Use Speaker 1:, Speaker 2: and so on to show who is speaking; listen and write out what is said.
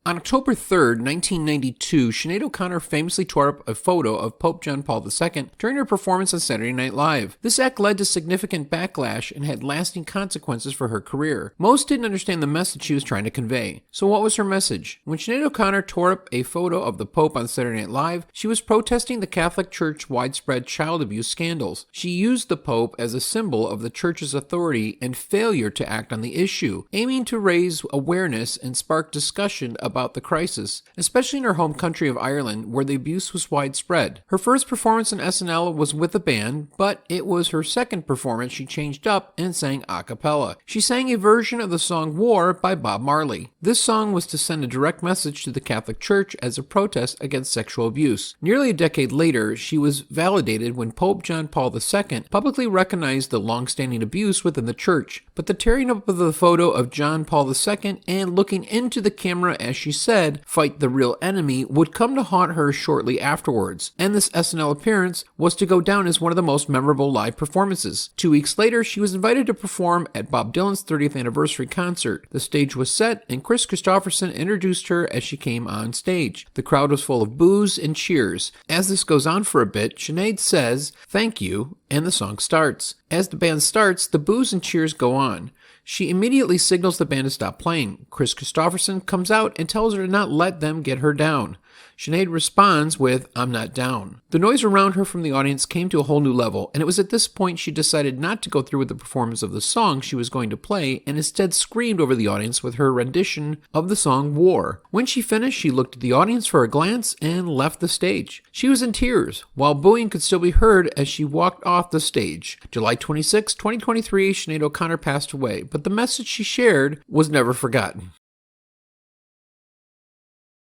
Speaker 1: On October 3rd, 1992, Sinéad O'Connor famously tore up a photo of Pope John Paul II during her performance on Saturday Night Live. This act led to significant backlash and had lasting consequences for her career. Most didn't understand the message she was trying to convey. So what was her message? When Sinéad O'Connor tore up a photo of the Pope on Saturday Night Live, she was protesting the Catholic Church's widespread child abuse scandals. She used the Pope as a symbol of the Church's authority and failure to act on the issue, aiming to raise awareness and spark discussion about the crisis, especially in her home country of Ireland, where the abuse was widespread. Her first performance on SNL was with a band, but it was her second performance she changed up and sang a cappella. She sang a version of the song War by Bob Marley. This song was to send a direct message to the Catholic Church as a protest against sexual abuse. Nearly a decade later, she was validated when Pope John Paul II publicly recognized the longstanding abuse within the Church. But the tearing up of the photo of John Paul II and looking into the camera as she said, "Fight the real enemy," would come to haunt her shortly afterwards, and this SNL appearance was to go down as one of the most memorable live performances. 2 weeks later, she was invited to perform at Bob Dylan's 30th anniversary concert. The stage was set, and Chris Christopherson introduced her as she came on stage. The crowd was full of boos and cheers. As this goes on for a bit, Sinead says, "Thank you," and the song starts. As the band starts, the boos and cheers go on. She immediately signals the band to stop playing. Chris Christopherson comes out and tells her to not let them get her down. Sinead responds with, "I'm not down." The noise around her from the audience came to a whole new level, and it was at this point she decided not to go through with the performance of the song she was going to play, and instead screamed over the audience with her rendition of the song War. When she finished, she looked at the audience for a glance and left the stage. She was in tears, while booing could still be heard as she walked off the stage. July 26, 2023, Sinead O'Connor passed away, but the message she shared was never forgotten.